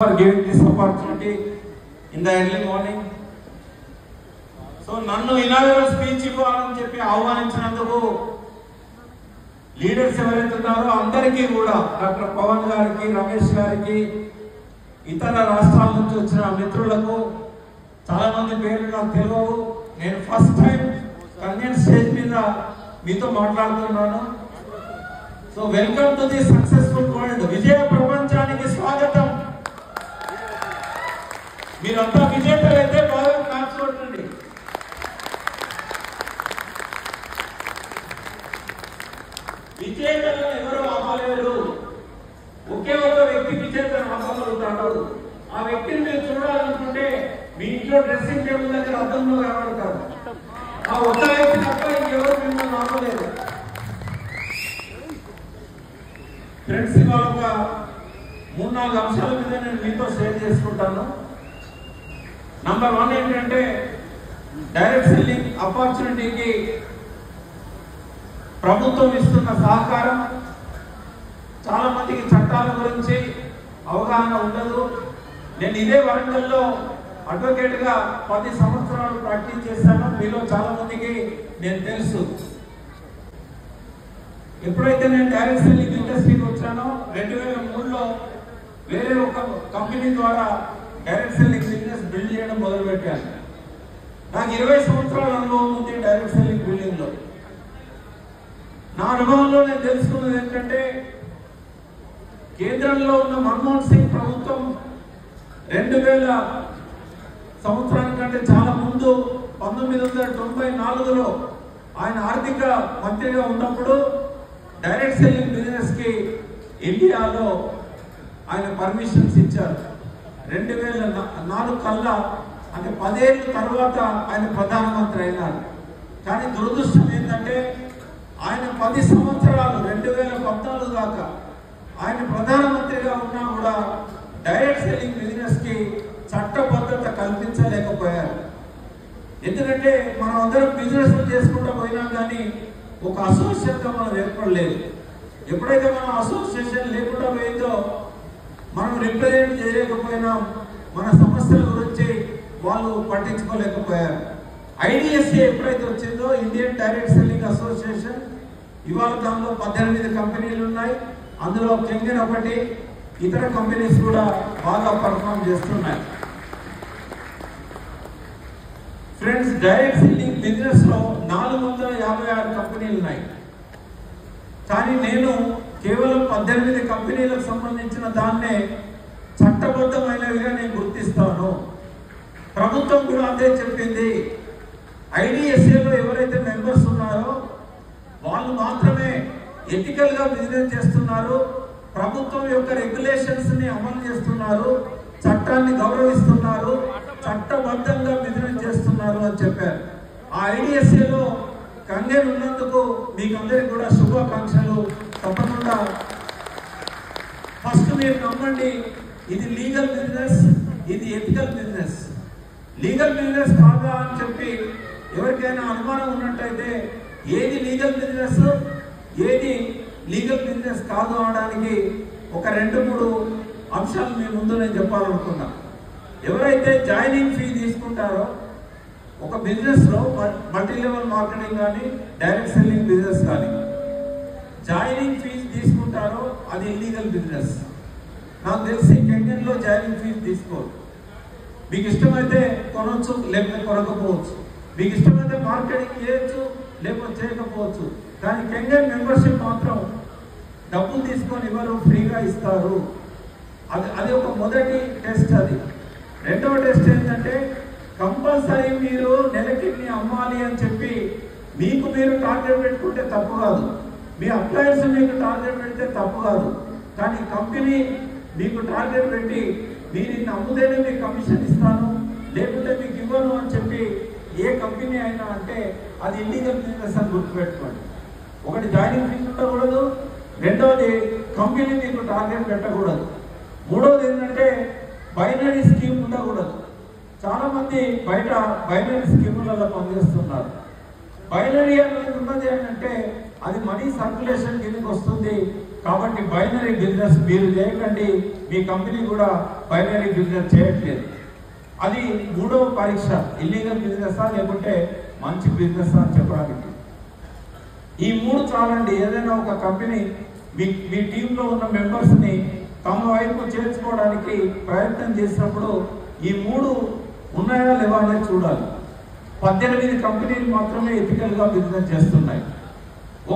for giving this opportunity in the early morning. So నన్ను inaugural speech ఇవ్వాలని చెప్పి ఆహ్వానించినందుకు leaders ఎవరైతే ఉన్నారో అందరికీ కూడా డాక్టర్ పవన్ గారికి, రమేష్ గారికి, ఇతర రాష్ట్రాల నుంచి వచ్చిన మిత్రులకు చాలా మంది పేర్లు నాకు తెలియవు. నేను ఫస్ట్ టైం కన్వెన్స్ స్టేజ్ మీద మీతో మాట్లాడుతున్నాను. So welcome to the successful world. విజయ ప్రపంచానికి స్వాగతం. మీరంతా విజేతలైతే బాగా కాల్చుకోండి. విజేతలను ఎవరు ఆపలేరు. ఒకే ఒక వ్యక్తి విజేతను ఆపగలుగుతాడు. ఆ వ్యక్తిని మీరు చూడాలనుకుంటే మీ ఇంట్లో డ్రెస్సింగ్ టేబుల్ దగ్గర అద్దంలో కనబడతారు. ఆ ఒక్క వ్యక్తి తప్ప ఇంకెవరు మిమ్మల్ని ఆపలేరు. ఫ్రెండ్స్, ఇవాళ ఒక 3-4 అంశాల మీద నేను మీతో షేర్ చేసుకుంటాను. నంబర్ 1 ఏంటంటే డైరెక్ట్ సెల్లింగ్ ఆపర్చునిటీకి ప్రభుత్వం ఇస్తున్న సహకారం. చాలా మందికి చట్టాల గురించి అవగాహన ఉండదు. నేను ఇదే వరంగల్లో అడ్వకేట్ గా 10 సంవత్సరాలు ప్రాక్టీస్ చేశాను. మీలో చాలా మందికి నేను తెలుసు. ఎప్పుడైతే నేను డైరెక్ట్ సెల్లింగ్ ఇండస్ట్రీకి వచ్చానో 2003లో వేరే ఒక కంపెనీ ద్వారా డైరెక్ట్ సెల్లింగ్ బిజినెస్ బిల్డ్ చేయడం మొదలు పెట్టాను. నాకు 20 సంవత్సరాల అనుభవం ఉంది డైరెక్ట్ సెల్లింగ్ బిల్డింగ్ లో. నా అనుభవంలో నేను తెలుసుకున్నది ఏంటంటే, కేంద్రంలో ఉన్న మన్మోహన్ సింగ్ ప్రభుత్వం 2000 సంవత్సరానికంటే చాలా ముందు 1994లో ఆయన ఆర్థిక మంత్రిగా ఉన్నప్పుడు డైరెక్ట్ సెల్లింగ్ బిజినెస్ కి ఇండియాలో ఆయన పర్మిషన్స్ ఇచ్చారు. 2004 కల్లా, అంటే 10 ఏళ్ళ తర్వాత ఆయన ప్రధానమంత్రి అయినారు. కానీ దురదృష్టం ఏంటంటే ఆయన 10 సంవత్సరాలు 2014 దాకా ఆయన ప్రధానమంత్రిగా ఉన్నా కూడా డైరెక్ట్ సెల్లింగ్ బిజినెస్ కి చట్టబద్ధత కల్పించలేకపోయారు. ఎందుకంటే మనం అందరం బిజినెస్ చేసుకుంటూ పోయినాం, కానీ ఒక అసోసియేషన్ గా మనం ఏర్పడలేదు. ఎప్పుడైతే మనం అసోసియేషన్ లేకుండా పోయిందో మనం రిప్రజెంట్ చేయలేకపోయినాం. మన సమస్యల గురించి వాళ్ళు పట్టించుకోలేకపోయారు. ఐడిఎస్ఏ ఎప్పుడైతే వచ్చిందో, ఇండియన్ డైరెక్ట్ సెల్లింగ్ అసోసియేషన్, ఇవాళ దానిలో 18 కంపెనీలు ఉన్నాయి. అందులో కెంగన్ ఒకటి, ఇతర కంపెనీస్ కూడా బాగా పర్ఫార్మ్ చేస్తున్నాయి. ఫ్రెండ్స్, డైరెక్ట్ సెల్లింగ్ బిజినెస్ లో 456 కంపెనీలు ఉన్నాయి. కానీ నేను కేవలం 18 కంపెనీలకు సంబంధించిన దాన్నే చట్టబద్ధమైనవిగా నేను గుర్తిస్తాను. ప్రభుత్వం కూడా అదే చెప్పింది. ఐడిఎస్ఏలో ఎవరైతే మెంబర్స్ ఉన్నారో వాళ్ళు మాత్రమే ఎథికల్ గా బిజినెస్ చేస్తున్నారు, ప్రభుత్వం యొక్క రెగ్యులేషన్స్ ని అమలు చేస్తున్నారు, చట్టాన్ని గౌరవిస్తున్నారు, చట్టబద్ధంగా బిజినెస్ చేస్తున్నారు అని చెప్పారు. ఆ ఐడిఎస్ఏలో కంగన్ ఉన్నందుకు మీకు అందరికి కూడా శుభాకాంక్షలు. తప్పకుండా ఫస్ట్ మీరు నమ్మండి, ఇది లీగల్ బిజినెస్, ఇది ఎథికల్ బిజినెస్. లీగల్ బిజినెస్ కాదా అని చెప్పి ఎవరికైనా అనుమానం ఉన్నట్టయితే ఏది లీగల్ బిజినెస్, ఏది లీగల్ బిజినెస్ కాదు అనడానికి ఒక 2-3 అంశాలు మీ ముందు నేను చెప్పాలనుకున్నా. ఎవరైతే జాయినింగ్ ఫీ తీసుకుంటారో ఒక బిజినెస్ లో, మల్టీ లెవెల్ మార్కెటింగ్ కానీ డైరెక్ట్ సెల్లింగ్ బిజినెస్ కానీ, జాయినింగ్ ఫీజు తీసుకుంటారో అది ఇల్లీగల్ బిజినెస్. నాకు తెలిసి కెంగన్ లో జాయినింగ్ ఫీజు తీసుకోరు. మీకు ఇష్టమైతే కొనవచ్చు, లేకపోతే కొనకపోవచ్చు. మీకు ఇష్టమైతే మార్కెటింగ్ చేయొచ్చు, లేకపోతే చేయకపోవచ్చు. కానీ కెంగన్ మెంబర్షిప్ మాత్రం డబ్బులు తీసుకొని ఇవ్వరు, ఫ్రీగా ఇస్తారు. అది ఒక మొదటి టెస్ట్. అది రెండవ టెస్ట్ ఏంటంటే, కంపల్సరీ మీరు నెలకి అమ్మాలి అని చెప్పి మీకు మీరు టార్గెట్ పెట్టుకుంటే తప్పు కాదు, మీ అప్లయర్స్ మీకు టార్గెట్ పెడితే తప్పు కాదు. కానీ కంపెనీ మీకు టార్గెట్ పెట్టి మీరు ఇన్ని అమ్ముతేనే మీకు కమిషన్ ఇస్తాను, లేకుంటే మీకు ఇవ్వను అని చెప్పి ఏ కంపెనీ అయినా అంటే అది ఇల్లీగల్ బిజినెస్ అని గుర్తుపెట్టుకోండి. ఒకటి జాయినింగ్ ఫీజు ఉండకూడదు, రెండవది కంపెనీ మీకు టార్గెట్ పెట్టకూడదు, మూడవది ఏంటంటే బైనరీ స్కీమ్ ఉండకూడదు. చాలా మంది బయట బైనరీ స్కీములలో పనిచేస్తున్నారు. బైనరీ అనేది ఉన్నది ఏంటంటే అది మనీ సర్క్యులేషన్ కిందకి వస్తుంది. కాబట్టి బైనరీ బిజినెస్ మీరు చేయకండి, మీ కంపెనీ కూడా బైనరీ బిజినెస్ చేయట్లేదు. అది మూడవ పరీక్ష, ఇల్లీగల్ బిజినెసా లేకుంటే మంచి బిజినెస్ అని చెప్పడానికి. ఈ మూడు చాలండి. ఏదైనా ఒక కంపెనీ మీ టీంలో ఉన్న మెంబర్స్ని తమ వైపు చేర్చుకోవడానికి ప్రయత్నం చేసినప్పుడు ఈ మూడు ఉన్నాయా లేవా అనేది చూడాలి. 18 కంపెనీలు మాత్రమే ఎథికల్గా బిజినెస్ చేస్తున్నాయి.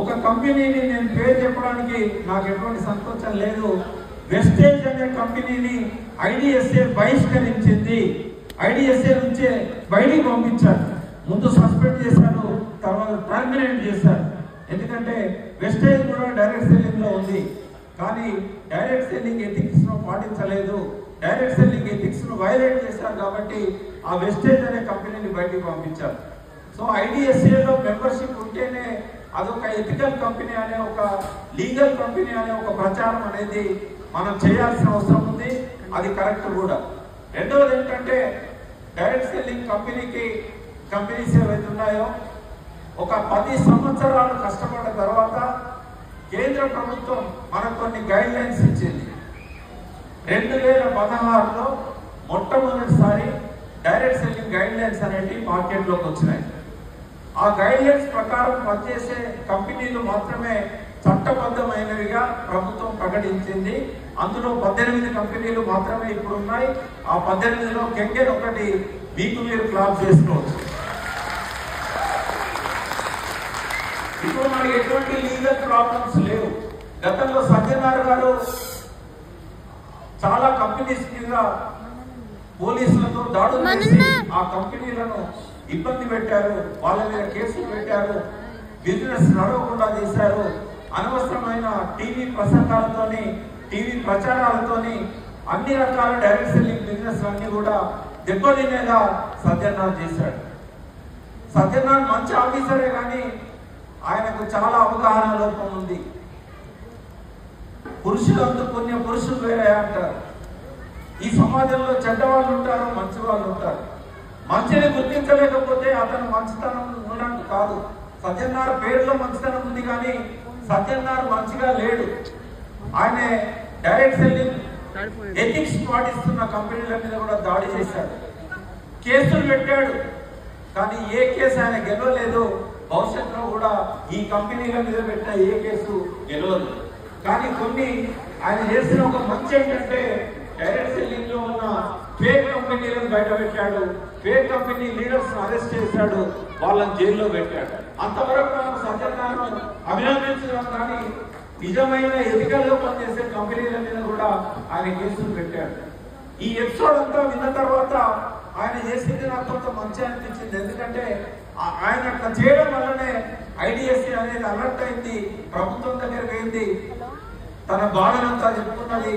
ఒక కంపెనీని నేను పేరు చెప్పడానికి నాకు ఎటువంటి సంకోచం లేదు. వెస్టేజ్ అనే కంపెనీని ఐడిఎస్ఏ బహిష్కరించింది. ఐడిఎస్ఏ నుంచే బయటికి పంపించారు. ముందు సస్పెండ్ చేశారు, తర్వాత టర్మినేట్ చేశారు. ఎందుకంటే వెస్టేజ్ కూడా డైరెక్ట్ సెల్లింగ్ లో ఉంది, కానీ డైరెక్ట్ సెల్లింగ్ ఎథిక్స్ ను పాటించలేదు. డైరెక్ట్ సెల్లింగ్ ఎథిక్స్ ను వైలేట్ చేశారు కాబట్టి ఆ వెస్టేజ్ అనే కంపెనీని బయటికి పంపించారు. సో ఐడిఎస్ఏలో మెంబర్షిప్ ఉంటేనే అదొక ఎథికల్ కంపెనీ అనే ఒక లీగల్ కంపెనీ అనే ఒక ప్రచారం అనేది మనం చేయాల్సిన అవసరం ఉంది. అది కరెక్ట్ కూడా. రెండవది ఏంటంటే డైరెక్ట్ సెల్లింగ్ కంపెనీస్ ఏవైతే ఉన్నాయో ఒక 10 సంవత్సరాలు కష్టపడ్డ తర్వాత కేంద్ర ప్రభుత్వం మనకు కొన్ని గైడ్ లైన్స్ ఇచ్చింది. 2016లో మొట్టమొదటిసారి డైరెక్ట్ సెల్లింగ్ గైడ్ లైన్స్ అనేవి మార్కెట్లోకి వచ్చినాయి. ఆ గైడ్ లైన్స్ ప్రకారం పనిచేసే కంపెనీలు మాత్రమే చట్టబద్ధమైనవిగా ప్రభుత్వం ప్రకటించింది. అందులో 18 కంపెనీలు మాత్రమే ఇప్పుడు ఉన్నాయి. ఆ 18లో కెంగెన్ ఒకటి మీకు మీరు క్లాప్ చేసుకోవచ్చు. ఇప్పుడు మనకి ఎటువంటి లీగల్ ప్రాబ్లమ్స్ లేవు. గతంలో సత్యనారాయణ గారు చాలా కంపెనీస్ మీద పోలీసులతో దాడులు చేసి ఆ కంపెనీలను ఇబ్బంది పెట్టారు, వాళ్ళ మీద కేసులు పెట్టారు, బిజినెస్ నడవకుండా చేశారు. అనవసరమైన టీవీ ప్రసంగాలతోని, టీవీ ప్రచారాలతోని అన్ని రకాల డైరెక్ట్ సెల్లింగ్ బిజినెస్ అన్ని కూడా దెబ్బతినేలా సత్యనారాయణ చేశాడు. సత్యనారాయణ మంచి ఆఫీసరే కానీ ఆయనకు చాలా అవగాహన లోపం ఉంది. పురుషులందు పుణ్య పురుషులు వేరే అంటారు. ఈ సమాజంలో చెడ్డవాళ్ళు ఉంటారు, మంచి వాళ్ళు ఉంటారు. మంచిని గుర్తించలేకపోతే అతను మంచితనం ఉన్నట్టు కాదు. సత్యనారాయణ పేరులో మంచితనం ఉంది కానీ సత్యనారాయణ మంచిగా లేడు. ఆయన డైరెక్ట్ సెల్లింగ్ ఎథిక్స్ పాటిస్తున్న కంపెనీల మీద కూడా దాడి చేశాడు, కేసులు పెట్టాడు. కానీ ఏ కేసు ఆయన గెలవలేదు. భవిష్యత్తులో కూడా ఈ కంపెనీల మీద పెట్టిన ఏ కేసు గెలవదు. కానీ కొన్ని ఆయన చేసిన ఒక మంచి ఏంటంటే డైరెక్ట్ సెల్లింగ్ లో ఉన్న ఫేక్ కంపెనీలను బయట పెట్టాడు, ఫేక్ కంపెనీ లీడర్స్ అరెస్ట్ చేశాడు, వాళ్ళని జైల్లో పెట్టాడు. అంతవరకు మనం సత్యనారాయణ అభినందించడం కానీ నిజమైన ఎథికల్ గా పనిచేసే కంపెనీల మీద కూడా ఆయన కేసులు పెట్టాడు. ఈ ఎపిసోడ్ అంతా విన్న తర్వాత ఆయన చేసింది నాకు కొంత మంచి అనిపించింది. ఎందుకంటే ఆయన అట్లా చేయడం వల్లనే ఐడిఎస్సి అనేది అలర్ట్ అయింది, ప్రభుత్వం దగ్గరికి అయింది, తన బాధనంతా చెప్పుకున్నది.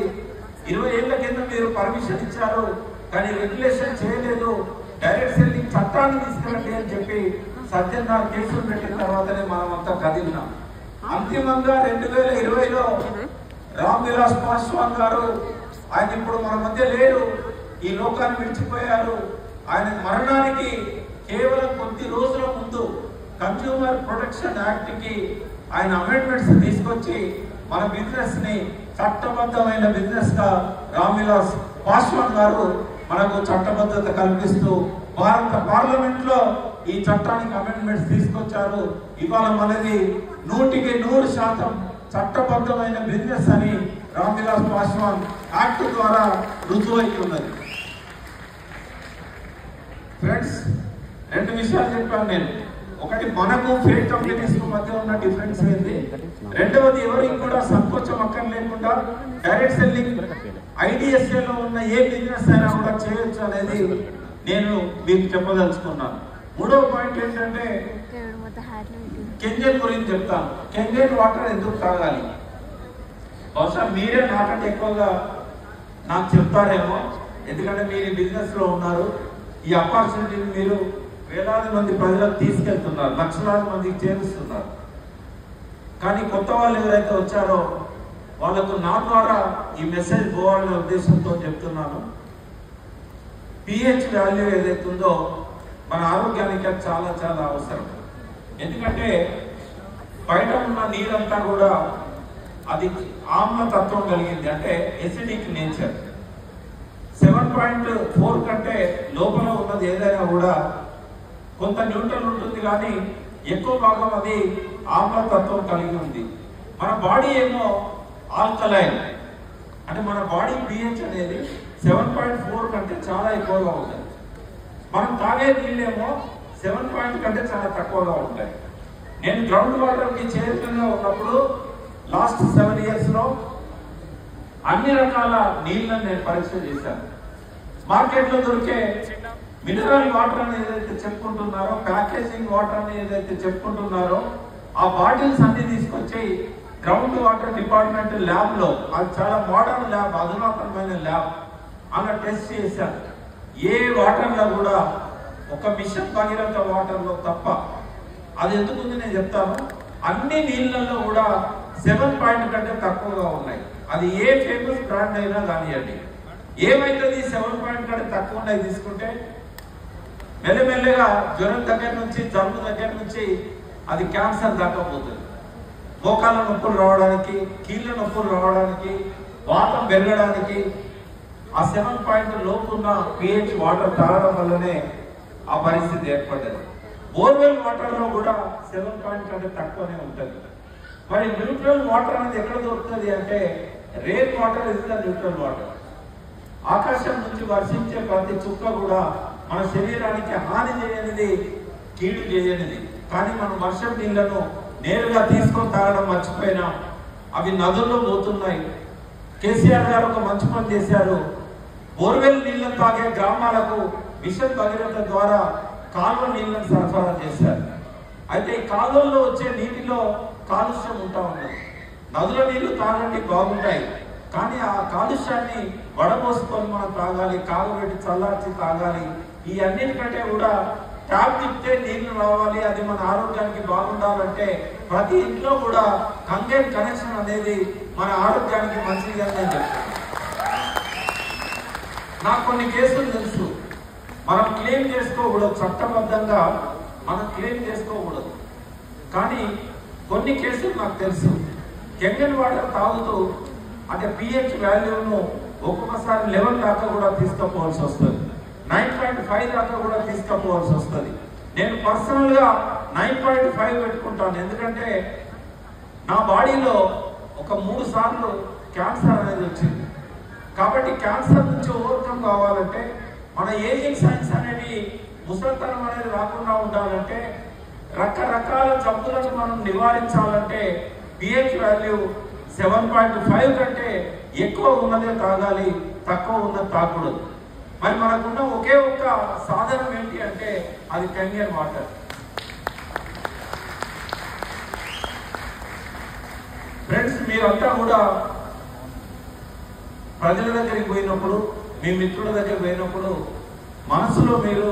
20 ఏళ్ల కింద మీరు పర్మిషన్ ఇచ్చారు కానీ రెగ్యులేషన్ చేయలేదు, డైరెక్ట్ సెల్లింగ్ చట్టాన్ని తీసుకురండి అని చెప్పి సత్యనారాయణ కేసులు పెట్టిన తర్వాతనే మనం అంతా కదిలినాం. అంతిమంగా 2020లో రామ్ విలాస్ పాస్వాన్ గారు, ఆయన ఇప్పుడు మన మధ్య లేరు, ఈ లోకాన్ని విడిచిపోయారు. ఆయన మరణానికి కేవలం కొద్ది రోజుల ముందు కన్స్యూమర్ ప్రొటెక్షన్ యాక్ట్ కి ఆయన అమెండ్మెంట్స్ తీసుకొచ్చి మన బిజినెస్ ని చట్టబద్ధమైన బిజినెస్ గా రామ్ విలాస్ పాస్వాన్ గారు మనకు చట్టబద్ధత కల్పిస్తూ భారత పార్లమెంట్ లో ఈ చట్టానికి అమెండ్మెంట్స్ తీసుకొచ్చారు. ఇవాళ మనది 100% చట్టబద్ధమైన బిజినెస్ అని రామ్ విలాస్ పాస్వాన్ యాక్ట్ ద్వారా రుజువైతున్నది. ఫ్రెండ్స్, 2 విషయాలు చెప్పాను నేను. ఒకటి, మనకు ఫేక్ కంపెనీస్ మధ్య ఉన్న డిఫరెన్స్ ఏంది. రెండవది, ఎవరికి కూడా సంకోచం అక్కర్ లేకుండా డైరెక్ట్ సెల్లింగ్ ఐడిఎస్ఏలో ఉన్న ఏ బిజినెస్ అయినా కూడా చేయొచ్చు అనేది నేను మీకు చెప్పదలుచుకున్నాను. మూడవ పాయింట్ ఏంటంటే కెంజన్ గురించి చెప్తాను. కెంజన్ వాటర్ ఎందుకు తాగాలి? బహుశా మీరే నాకంటే ఎక్కువగా నాకు చెప్తారేమో, ఎందుకంటే మీరు ఈ బిజినెస్ లో ఉన్నారు. ఈ ఆపర్చునిటీని మీరు వేలాది మంది ప్రజలకు తీసుకెళ్తున్నారు, లక్షలాది మందికి చేరుస్తున్నారు. కానీ కొత్త వాళ్ళు ఎవరైతే వచ్చారో వాళ్ళకు నా ద్వారా ఈ మెసేజ్ పోవాలనే ఉద్దేశంతో చెప్తున్నాను. పిహెచ్ వాల్యూ ఏదైతే ఉందో మన ఆరోగ్యానికి చాలా చాలా అవసరం. ఎందుకంటే బయట ఉన్న నీరంతా కూడా అది ఆమ్లతత్వం కలిగింది, అంటే ఎసిడిక్ నేచర్. 7.4 కంటే లోపల ఉన్నది ఏదైనా కూడా కొంత న్యూట్రల్ ఉంటుంది, కానీ ఎక్కువ భాగం అది ఆమ్లతత్వం కలిగి ఉంది. మన బాడీ ఏమో ఆల్కలైన్, అంటే మన బాడీ pH అనేది 7.4 కంటే చాలా ఎక్కువగా ఉంటుంది. మనం తాగే నీళ్ళేమో 7 కంటే చాలా తక్కువగా ఉంటాయి. నేను గ్రౌండ్ వాటర్కి చైర్మన్గా ఉన్నప్పుడు లాస్ట్ 7 years లో అన్ని రకాల నీళ్ళని నేను పరీక్ష చేశాను. మార్కెట్లో దొరికే మినరల్ వాటర్ అని ఏదైతే చెప్పుకుంటున్నారో, ప్యాకేజింగ్ వాటర్ అని ఏదైతే చెప్పుకుంటున్నారో, ఆ బాటిల్స్ అన్ని తీసుకొచ్చి గ్రౌండ్ వాటర్ డిపార్ట్మెంట్ ల్యాబ్ లో, అది చాలా మోడర్న్ ల్యాబ్, అధునాతనమైన ల్యాబ్, అలా టెస్ట్ చేశాను. ఏ వాటర్ లో కూడా ఒక మిషన్ భగీరథ వాటర్ లో తప్ప, అది ఎందుకుంది నేను చెప్తాను, అన్ని నీళ్ళల్లో కూడా 7 కంటే తక్కువగా ఉన్నాయి. అది ఏ ఫేమస్ బ్రాండ్ అయినా కానివ్వండి. ఏమైతుంది 7 కంటే తక్కువ ఉన్నాయి తీసుకుంటే? మెల్లమెల్లగా జ్వరం దగ్గర నుంచి, జలుబు దగ్గర నుంచి అది క్యాన్సర్ దాకా పోతుంది. మోకాళ్ళ నొప్పులు రావడానికి, కీళ్ళ నొప్పులు రావడానికి, వాతం పెరగడానికి ఆ 7 లోపు ఉన్న pH వాటర్ తాగడం వల్లనే ఆ పరిస్థితి ఏర్పడ్డది. బోర్వెల్ వాటర్ లో కూడా 7 కంటే తక్కువనే ఉంటుంది. మరి న్యూట్రల్ వాటర్ అనేది ఎక్కడ దొరుకుతుంది అంటే, rain water is the neutral water. ఆకాశం నుంచి వర్షించే ప్రతి చుక్క కూడా మన శరీరానికి హాని చేయనిది, కీడు చేయనిది. కానీ మనం వర్షం నీళ్లను నేరుగా తీసుకొని తాగడం మర్చిపోయినాం. అవి నదుల్లో పోతున్నాయి. కేసీఆర్ గారు ఒక మంచి పని చేశారు. బోర్వెల్ నీళ్లను తాగే గ్రామాలకు మిషన్ భగీరథ ద్వారా కాలువ నీళ్లను సరఫరా చేశారు. అయితే కాలువల్లో వచ్చే నీటిలో కాలుష్యం ఉంటా ఉన్నది. నదుల నీళ్లు తాగండి బాగుంటాయి, కానీ ఆ కాలుష్యాన్ని వడబోసుకొని మనం తాగాలి, కాగబెట్టి చల్లార్చి తాగాలి. ఈ అన్నిటికంటే కూడా ట్యాప్ తిప్పితే నీళ్లు రావాలి, అది మన ఆరోగ్యానికి బాగుండాలంటే ప్రతి ఇంట్లో కూడా కంగేట్ కనెక్షన్ అనేది మన ఆరోగ్యానికి మంచిది అని నేను చెప్తాను. నాకు కొన్ని కేసులు తెలుసు. మనం క్లెయిమ్ చేసుకోకూడదు, చట్టబద్ధంగా మనం క్లెయిమ్ చేసుకోకూడదు, కానీ కొన్ని కేసులు నాకు తెలుసు. కెమికల్ వాటర్ తాగుతూ అంటే pH వాల్యూను ఒక్కొక్కసారి 11 దాకా కూడా తీసుకుపోవాల్సి వస్తుంది, 9.5 దాకా కూడా తీసుకుపోవాల్సి వస్తుంది. నేను పర్సనల్ గా 9.5 పెట్టుకుంటాను, ఎందుకంటే నా బాడీలో ఒక 3 సార్లు క్యాన్సర్ అనేది వచ్చింది. కాబట్టి క్యాన్సర్ నుంచి ఓవర్కమ్ కావాలంటే, మన ఏజింగ్ సైన్స్ అనేది, ముసలితనం అనేది రాకుండా ఉండాలంటే, రకరకాల జబ్బులను మనం నివారించాలంటే pH వాల్యూ 7.5 కంటే ఎక్కువ ఉన్నదే తాగాలి, తక్కువ ఉన్నది తాగకూడదు. మరి మనకున్న ఒకే ఒక్క సాధనం ఏంటి అంటే అది కెమికల్ వాటర్. ఫ్రెండ్స్, మీరంతా కూడా ప్రజల దగ్గరికి పోయినప్పుడు, మీ మిత్రుల దగ్గరికి పోయినప్పుడు మనసులో మీరు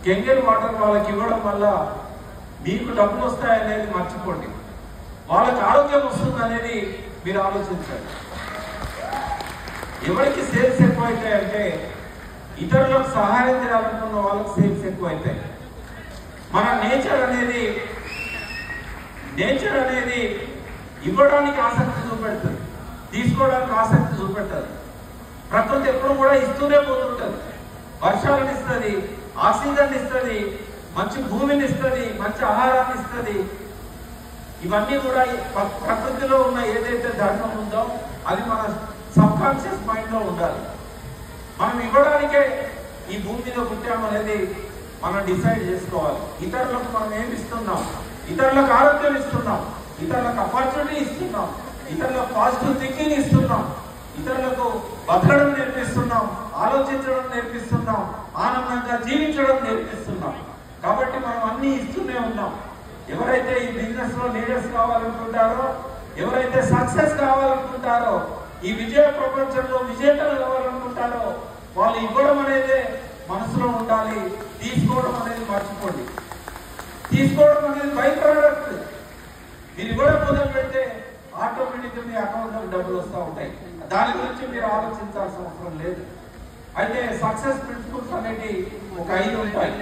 కెమికల్ వాటర్ వాళ్ళకి ఇవ్వడం వల్ల మీకు డబ్బులు వస్తాయనేది మర్చిపోండి, వాళ్ళకి ఆరోగ్యం వస్తుంది అనేది మీరు ఆలోచించండి. ఎవరికి సేల్స్ ఎక్కువ అవుతాయంటే ఇతరులకు సహాయం చేయాలనుకున్న వాళ్ళకి సేల్స్ ఎక్కువ అవుతాయి. మన నేచర్ అనేది ఇవ్వడానికి ఆసక్తి చూపెడుతుంది, తీసుకోవడానికి ఆసక్తి చూపెట్టదు. ప్రకృతి ఎప్పుడు కూడా ఇస్తూనే పోతుంటది. వర్షాలను ఇస్తుంది, ఆక్సిజన్ ఇస్తుంది, మంచి భూమిని ఇస్తుంది, మంచి ఆహారాన్ని ఇస్తుంది. ఇవన్నీ కూడా ప్రకృతిలో ఉన్న ఏదైతే ధర్మం ఉందో అది మన సబ్ కాన్షియస్ మైండ్ లో ఉండాలి. మనం ఇవ్వడానికే ఈ భూమి మీద పుట్టామనేది మనం డిసైడ్ చేసుకోవాలి. ఇతరులకు మనం ఏమి ఇస్తున్నాం? ఇతరులకు ఆరోగ్యం ఇస్తున్నాం, ఇతరులకు ఆపర్చునిటీ ఇస్తున్నాం, ఇతరులకు పాజిటివ్ థింకింగ్ ఇస్తున్నాం, ఇతరులకు బతకడం నేర్పిస్తున్నాం, ఆలోచించడం నేర్పిస్తున్నాం, ఆనందంగా జీవించడం నేర్పిస్తున్నాం. కాబట్టి మనం అన్ని ఇస్తూనే ఉన్నాం. ఎవరైతే ఈ బిజినెస్ లో లీడర్స్ కావాలనుకుంటారో, ఎవరైతే సక్సెస్ కావాలనుకుంటారో, ఈ విజయ ప్రపంచంలో విజేతలు కావాలనుకుంటారో, వాళ్ళు ఇవ్వడం అనేది మనసులో ఉండాలి, తీసుకోవడం అనేది మర్చిపోండి. తీసుకోవడం అనేది బై ప్రోడక్ట్. మీరు ఇవ్వడం మొదలు పెడితే ఆటోమేటిక్గా మీ అకౌంట్ లో డబ్బులు వస్తూ ఉంటాయి. దాని గురించి మీరు ఆలోచించాల్సిన అవసరం లేదు. అయితే సక్సెస్ ప్రిన్సిపల్స్ అనేవి ఒక 5 ఉంటాయి.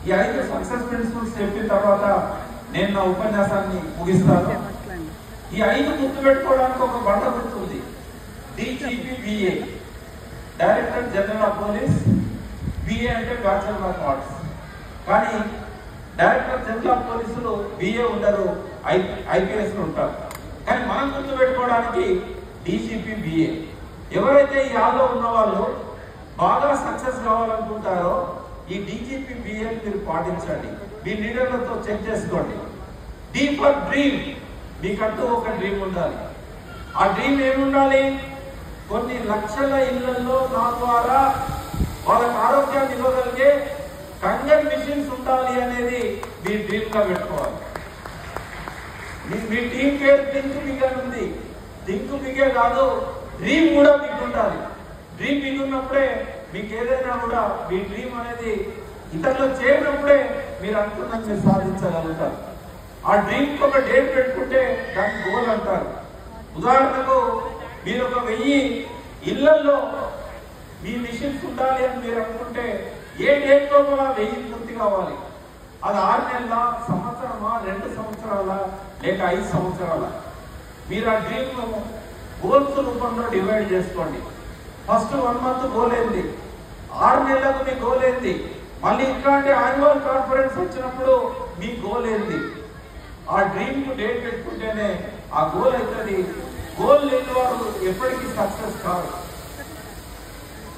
ఈ 5 సక్సెస్ ప్రిన్సిపల్స్ చెప్పిన తర్వాత నేను నా ఉపన్యాసాన్ని ముగిస్తాను. ఈ 5 గుర్తుపెట్టుకోవడానికి ఒక బండ గుర్తుంది. DGPBA, director general of police. BA అంటే బ్యాచులర్ ఆఫ్ ఆర్ట్స్. కానీ డైరెక్టర్ జనరల్ ఆఫ్ పోలీసులు BA ఉండరు, IPS ఉంటారు. కానీ మనం గుర్తుపెట్టుకోవడానికి DGPBA. ఎవరైతే ఈ హాల్లో ఉన్న వాళ్ళు బాగా సక్సెస్ కావాలనుకుంటారో ఈ DGPBA మీరు పాటించండి. మీ లీడర్లతో చెక్ చేసుకోండి. D for dream. మీకంటూ ఒక డ్రీమ్ ఉండాలి. ఆ డ్రీమ్ ఏముండాలి? కొన్ని లక్షల ఇళ్లలో నా ద్వారా వాళ్ళకి ఆరోగ్యాన్ని ఇవ్వగలిగే కంగన్ మిషన్స్ ఉండాలి అనేది మీ డ్రీమ్ గా పెట్టుకోవాలి. మీ టీం పేరు థింక్ బిగ్ అని ఉంది. థింక్ బిగే కాదు, డ్రీమ్ కూడా మీకు ఉండాలి. డ్రీమ్ మీకు ఉన్నప్పుడే మీకు ఏదైనా కూడా మీ డ్రీమ్ అనేది ఇతరులు చేరినప్పుడే మీరు అనుకున్నది మీరు సాధించగలుగుతారు. ఆ డ్రీమ్కి ఒక డేట్ పెట్టుకుంటే దాన్ని గోల్ అంటారు. ఉదాహరణకు మీరు ఒక 1000 ఇళ్లలో మీ మిషన్స్ ఉండాలి అని మీరు అనుకుంటే ఏ డేట్ లోపల 1000 పూర్తి కావాలి. అది 6 నెలల, సంవత్సరమా, 2 సంవత్సరాల, లేక 5 సంవత్సరాల. మీరు ఆ డ్రీమ్ గోల్స్ రూపంలో డివైడ్ చేసుకోండి. ఫస్ట్ 1 మంత్ గోల్ ఏంది, 6 నెలలకు మీ గోల్ ఏంది, మళ్ళీ ఇట్లాంటి యాన్యువల్ కాన్ఫరెన్స్ వచ్చినప్పుడు మీ గోల్ ఏంది. ఆ డ్రీమ్ కు డేట్ పెట్టుకుంటేనే ఆ గోల్ అవుతుంది. గోల్ లేని వారు ఎప్పటికీ సక్సెస్ కాదు.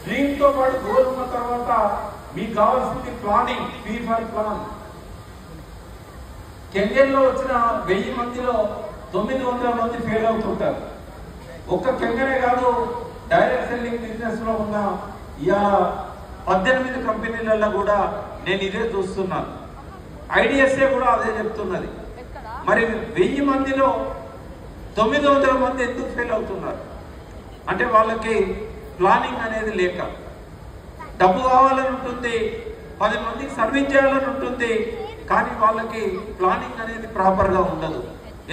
డ్రీమ్ తో పాటు గోల్ ఉన్న తర్వాత మీకు కావాల్సింది ప్లానింగ్. P for plan. కెంగన్లో వచ్చిన 1000 మందిలో 900 మంది ఫెయిల్ అవుతుంటారు. ఒక్క కెంగనే కాదు, డైరెక్ట్ సెల్లింగ్ బిజినెస్ లో ఉన్న ఇవాళ 18 కంపెనీలలో కూడా నేను ఇదే చూస్తున్నాను. IDSA కూడా అదే చెప్తున్నది. మరి 1000 మందిలో 900 మంది ఎందుకు ఫెయిల్ అవుతున్నారు అంటే వాళ్ళకి ప్లానింగ్ అనేది లేక. డబ్బు కావాలని ఉంటుంది, 10 మందికి సర్వీస్ చేయాలని ఉంటుంది, కానీ వాళ్ళకి ప్లానింగ్ అనేది ప్రాపర్గా ఉండదు.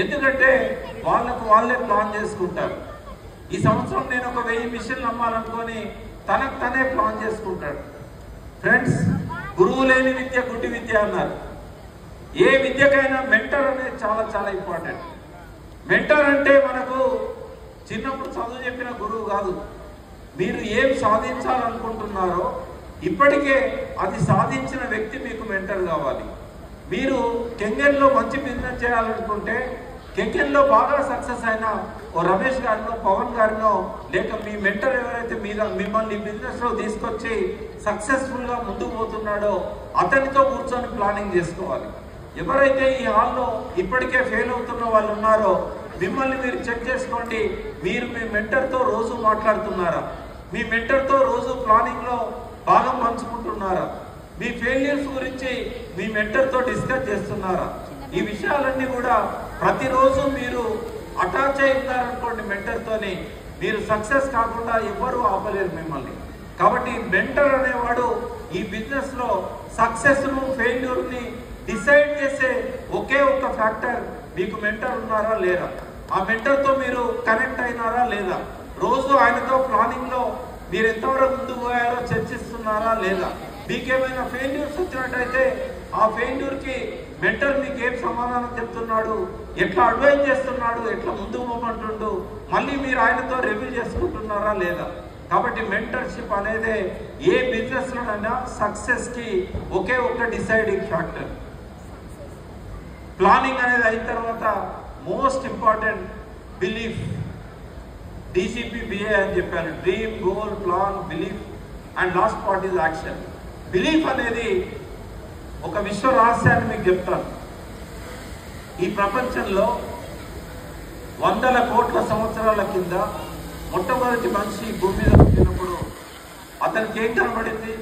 ఎందుకంటే వాళ్ళే ప్లాన్ చేసుకుంటారు. ఈ సంవత్సరం నేను ఒక 1000 మిషన్లు అమ్మాలనుకొని తనకు తనే ప్లాన్ చేసుకుంటాడు. ఫ్రెండ్స్, గురువు లేని విద్య గుడ్డి విద్య అన్నారు. ఏ విద్యకైనా మెంటర్ అనేది చాలా చాలా ఇంపార్టెంట్. మెంటర్ అంటే మనకు చిన్నప్పుడు చదువు చెప్పిన గురువు కాదు. మీరు ఏం సాధించాలనుకుంటున్నారో ఇప్పటికే అది సాధించిన వ్యక్తి మీకు మెంటర్ కావాలి. మీరు కెంగన్లో మంచి బిజినెస్ చేయాలనుకుంటే కెంగన్లో బాగా సక్సెస్ అయిన ఓ రమేష్ గారినో, పవన్ గారినో, లేక మీ మెంటర్ ఎవరైతే మిమ్మల్ని బిజినెస్ లో తీసుకొచ్చి సక్సెస్ఫుల్ గా ముందుకు పోతున్నాడో అతనితో కూర్చొని ప్లానింగ్ చేసుకోవాలి. ఎవరైతే ఈ హాల్లో ఇప్పటికే ఫెయిల్ అవుతున్న వాళ్ళు ఉన్నారో మిమ్మల్ని మీరు చెక్ చేసుకోండి. మీరు మీ మెంటర్తో రోజు మాట్లాడుతున్నారా? మీ మెంటర్తో రోజు ప్లానింగ్లో భాగం పంచుకుంటున్నారా? మీ ఫెయిల్యూర్స్ గురించి మీ మెంటర్తో డిస్కస్ చేస్తున్నారా? ఈ విషయాలన్నీ కూడా ప్రతిరోజు మీరు అటాచ్ అయి ఉన్నారనుకోండి మెంటర్తోని, మీరు సక్సెస్ కాకుండా ఎవరు ఆపలేరు మిమ్మల్ని. కాబట్టి మెంటర్ అనేవాడు ఈ బిజినెస్లో సక్సెస్ను, ఫెయిల్యూర్ని డిసైడ్ చేసే ఒకే ఒక ఫ్యాక్టర్. మీకు మెంటర్ ఉన్నారా లేరా? ఆ మెంటర్తో మీరు కనెక్ట్ అయినారా లేదా? రోజు ఆయనతో ప్లానింగ్లో మీరు ఎంతవరకు ముందుకు పోయారో చర్చిస్తున్నారా లేదా? మీకేమైనా ఫెయిల్యూర్స్ వచ్చినట్టయితే ఆ ఫెయిల్యూర్కి మెంటర్ మీకు ఏం సమాధానం చెప్తున్నాడు, ఎట్లా అడ్వైజ్ చేస్తున్నాడు, ఎట్లా ముందుకు పోమంటుండు, మళ్ళీ మీరు ఆయనతో రివ్యూ చేసుకుంటున్నారా లేదా? కాబట్టి మెంటర్షిప్ అనేది ఏ బిజినెస్లోనైనా సక్సెస్కి ఒకే ఒక్క డిసైడింగ్ ఫ్యాక్టర్. ప్లానింగ్ అనేది అయిన తర్వాత మోస్ట్ ఇంపార్టెంట్ బిలీఫ్. DGPBA అని చెప్పాను. Dream, goal, plan, belief and last part is action. Belief అనేది ఒక విశ్వ రహస్యాన్ని మీకు చెప్తాను. ఈ ప్రపంచంలో 100 కోట్ల సంవత్సరాల కింద మొట్టమొదటి మనిషి భూమి మీద పుట్టినప్పుడు అతనికి ఏం కనబడింది?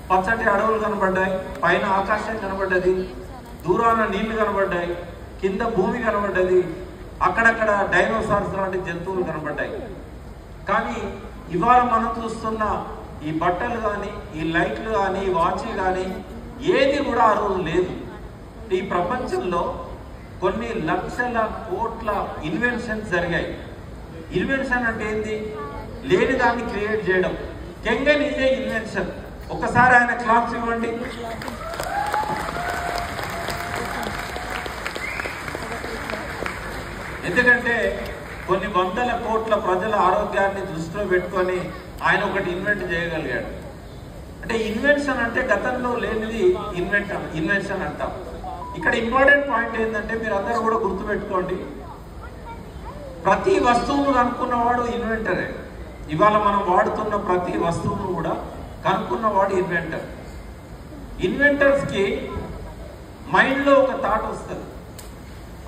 పచ్చటి అడవులు కనబడ్డాయి, పైన ఆకాశం కనబడ్డది, దూరాన నీళ్లు కనబడ్డాయి, కింద భూమి కనబడ్డది, అక్కడక్కడ డైనోసార్స్ లాంటి జంతువులు కనబడ్డాయి. కానీ ఇవాళ మనం చూస్తున్న ఈ బట్టలు కానీ, ఈ లైట్లు కానీ, ఈ వాచ్ కానీ ఏది కూడా ఆ రోజు లేదు. ఈ ప్రపంచంలో కొన్ని లక్షల కోట్ల ఇన్వెన్షన్స్ జరిగాయి. ఇన్వెన్షన్ అంటే ఏంది? లేని దాన్ని క్రియేట్ చేయడం. కెంగన్ ఈజ్ ఏ ఇన్వెన్షన్. ఒకసారి ఆయన క్లాప్స్ ఇవ్వండి. ఎందుకంటే కొన్ని వందల కోట్ల ప్రజల ఆరోగ్యాన్ని దృష్టిలో పెట్టుకొని ఆయన ఒకటి ఇన్వెంట్ చేయగలిగాడు. అంటే ఇన్వెన్షన్ అంటే గతంలో లేనిది ఇన్వెన్షన్ అంటాం. ఇక్కడ ఇంపార్టెంట్ పాయింట్ ఏంటంటే మీరు అందరూ కూడా గుర్తుపెట్టుకోండి, ప్రతి వస్తువును కనుక్కున్నవాడు ఇన్వెంటరే. ఇవాళ మనం వాడుతున్న ప్రతి వస్తువును కూడా కనుక్కున్నవాడు ఇన్వెంటర్. ఇన్వెంటర్స్కి మైండ్లో ఒక థాట్ వస్తుంది.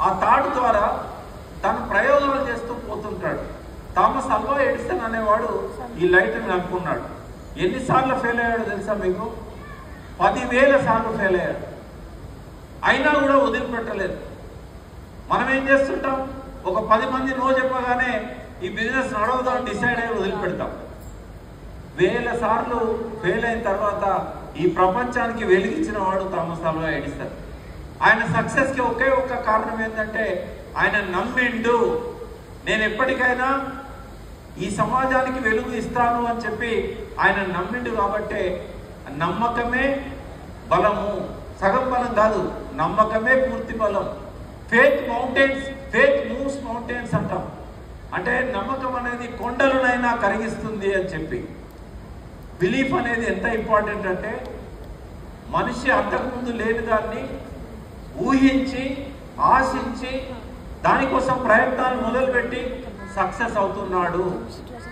ఆ థాట్ ద్వారా తను ప్రయోగాలు చేస్తూ పోతుంటాడు. థామస్ అల్వా ఎడిసన్ అనేవాడు ఈ లైట్ని కనుక్కున్నాడు. ఎన్నిసార్లు ఫెయిల్ అయ్యాడు తెలుసా మీకు? 10,000 సార్లు ఫెయిల్ అయ్యాడు. అయినా కూడా వదిలిపెట్టలేదు. మనం ఏం చేస్తుంటాం, ఒక 10 మంది నో చెప్పగానే ఈ బిజినెస్ నడవదాం డిసైడ్ అయ్యి వదిలిపెడతాం. 1000 సార్లు ఫెయిల్ అయిన తర్వాత ఈ ప్రపంచానికి వెలిగించిన వాడు థామస్ అల్వా ఎడిసన్. ఆయన సక్సెస్కి ఒకే ఒక్క కారణం ఏంటంటే ఆయన నమ్మిండు, నేను ఎప్పటికైనా ఈ సమాజానికి వెలుగు ఇస్తాను అని చెప్పి ఆయన నమ్మిండు. కాబట్టే నమ్మకమే బలము, సగం బలం కాదు, నమ్మకమే పూర్తి బలం. ఫేత్ మూవ్స్ మౌంటైన్స్ అంటాం. అంటే నమ్మకం అనేది కొండలనైనా కరిగిస్తుంది అని చెప్పి. బిలీఫ్ అనేది ఎంత ఇంపార్టెంట్ అంటే మనిషి అంతకుముందు లేని దాన్ని ఊహించి ఆశించి దానికోసం ప్రయత్నాలు మొదలుపెట్టి సక్సెస్ అవుతున్నాడు.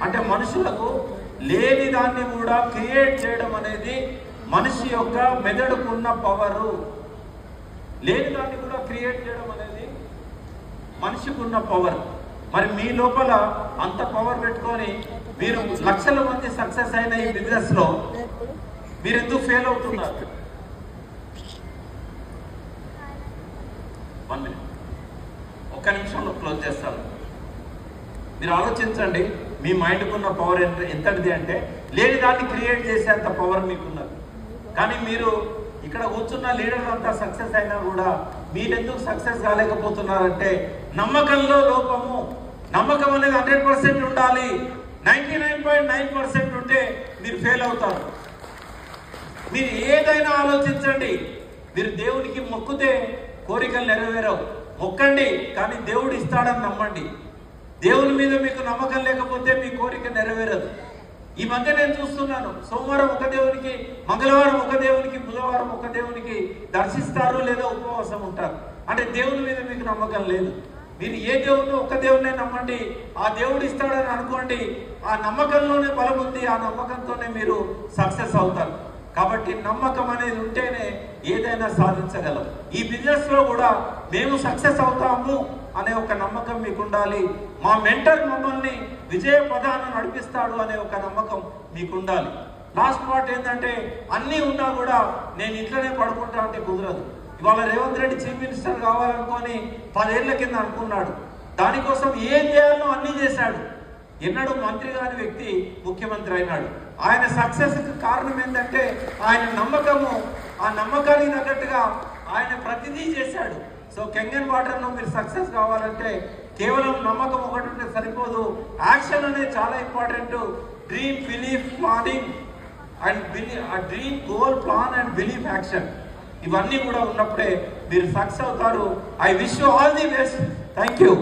అంటే మనుషులకు లేని దాన్ని కూడా క్రియేట్ చేయడం అనేది మనిషి యొక్క మెదడుకున్న పవరు. లేని దాన్ని కూడా క్రియేట్ చేయడం అనేది మనిషికి ఉన్న పవర్. మరి మీ లోపల అంత పవర్ పెట్టుకొని మీరు లక్షల మంది సక్సెస్ అయిన ఈ బిజినెస్ లో మీరు ఎందుకు ఫెయిల్ అవుతున్నారు? 1 minute, ఒక్క నిమిషంలో క్లోజ్ చేస్తాను. మీరు ఆలోచించండి, మీ మైండ్కి ఉన్న పవర్ ఎంతటిది అంటే లేని దాన్ని క్రియేట్ చేసేంత పవర్ మీకున్నది. కానీ మీరు ఇక్కడ కూర్చున్న లీడర్ అంతా సక్సెస్ అయినా కూడా మీరెందుకు సక్సెస్ కాలేకపోతున్నారంటే నమ్మకంలో లోపము. నమ్మకం అనేది 100% ఉండాలి. 99.9% ఉంటే మీరు ఫెయిల్ అవుతారు. మీరు ఏదైనా ఆలోచించండి. మీరు దేవునికి మొక్కుతే కోరికలు నెరవేరవు. మొక్కండి కానీ దేవుడు ఇస్తాడని నమ్మండి. దేవుని మీద మీకు నమ్మకం లేకపోతే మీ కోరిక నెరవేరదు. ఈ మధ్య నేను చూస్తున్నాను, సోమవారం ఒక దేవునికి, మంగళవారం ఒక దేవునికి, బుధవారం ఒక దేవునికి దర్శిస్తారు లేదా ఉపవాసం ఉంటారు. అంటే దేవుని మీద మీకు నమ్మకం లేదు. మీరు ఏ దేవుని ఒక్క దేవుడినే నమ్మండి, ఆ దేవుడు ఇస్తాడని అనుకోండి. ఆ నమ్మకంలోనే బలం ఉంది. ఆ నమ్మకంతోనే మీరు సక్సెస్ అవుతారు. కాబట్టి నమ్మకం అనేది ఉంటేనే ఏదైనా సాధించగలం. ఈ బిజినెస్ లో కూడా మేము సక్సెస్ అవుతాము అనే ఒక నమ్మకం మీకు ఉండాలి. మా మెంటర్ మమ్మల్ని విజయ పదాన నడిపిస్తాడు అనే ఒక నమ్మకం మీకు ఉండాలి. లాస్ట్ పార్ట్ ఏంటంటే అన్నీ ఉన్నా కూడా నేను ఇంట్లోనే పడుకుంటా అంటే కుదరదు. ఇవాళ రేవంత్ రెడ్డి చీఫ్ మినిస్టర్ కావాలనుకొని 10 ఏళ్ల కింద అనుకున్నాడు. దానికోసం ఏం చేయాలో అన్నీ చేశాడు. ఎన్నడూ మంత్రి కాని వ్యక్తి ముఖ్యమంత్రి అయినాడు. ఆయన సక్సెస్ కారణం ఏంటంటే ఆయన నమ్మకము. ఆ నమ్మకానికి తగ్గట్టుగా ఆయన ప్రతిదీ చేశాడు. సో కెంగన్ వాటర్లో మీరు సక్సెస్ కావాలంటే కేవలం నమ్మకం ఒకటి ఉంటే సరిపోదు. యాక్షన్ అనేది చాలా important. Dream, belief, planning and dream, goal, plan and belief, action. ఇవన్నీ కూడా ఉన్నప్పుడే మీరు సక్సెస్ అవుతారు. I wish you all the best. Thank you.